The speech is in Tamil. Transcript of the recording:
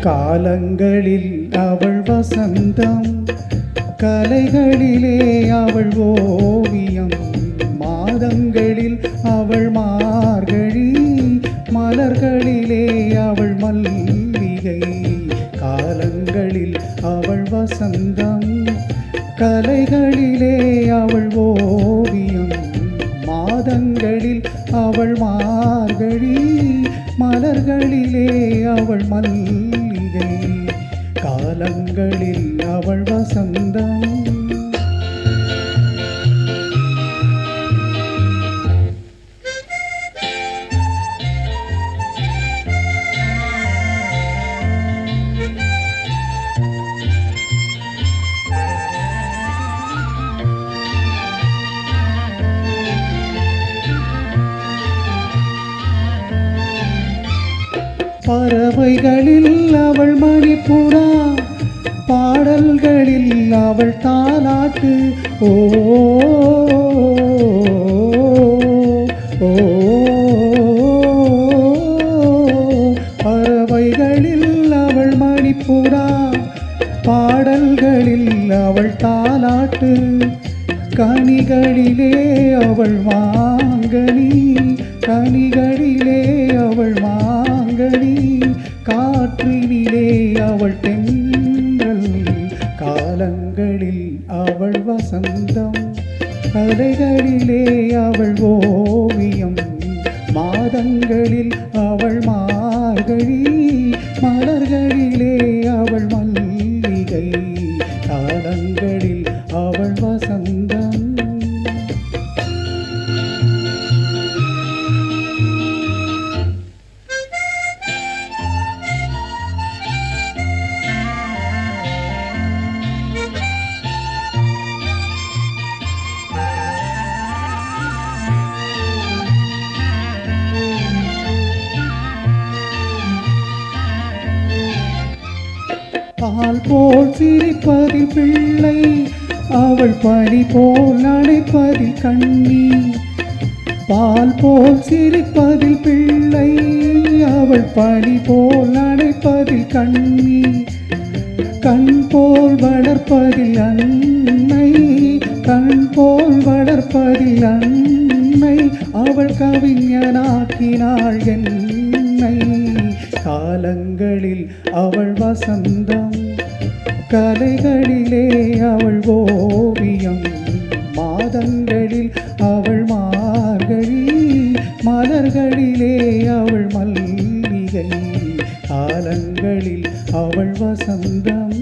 காலங்களில் அவள் வசந்தம், கலைகளிலே அவள் ஓவியம், மாதங்களில் அவள் மார்கழி, மலர்களிலே அவள் மல்லிகை. காலங்களில் அவள் வசந்தம், கலைகளிலே அவள் ஓவியம், மாதங்களில் அவள் மார்கழி, மலர்களிலே அவள் மல்லிகை. காலங்களில் அவள் வசந்தம். பறவைகளில் அவள் மணிப்புறா, பாடல்களில் அவள் தாலாட்டு. ஓ ஓ பறவைகளில் அவள் மணிப்புறா, பாடல்களில் அவள் தாலாட்டு. கனிகளிலே அவள் மாங்கனி, கனிகளிலே அவள் மாங்கனி, காற்றினிலே அவள் தென்றல். காலங்களில் அவள் வசந்தம், கலைகளிலே அவள் ஓவியம், மாதங்களில் அவள் மார்கழி, மலர்களிலே அவள் மல்லிகை. காலங்களில் அவள் வசந்தம். பால் போல் சிரிப்பதில் பிள்ளை, அவள் பனி போல் அணைப்பதில் கண்ணி. பால் போல் சிரிப்பதில் பிள்ளை, அவள் பனி போல் அணைப்பதில் கண்ணி. கண் போல் வளர்ப்பதில் அன்னை, கண் போல் வளர்ப்பதில் அன்னை, அவள் கவிஞனாக்கினாள் என்னை. காலங்களில் அவள் வசந்தம், கலைகளிலே அவள் ஓவியம், மாதங்களில் அவள் மார்கழி, மலர்களிலே அவள் மல்லிகை. காலங்களில் அவள் வசந்தம்.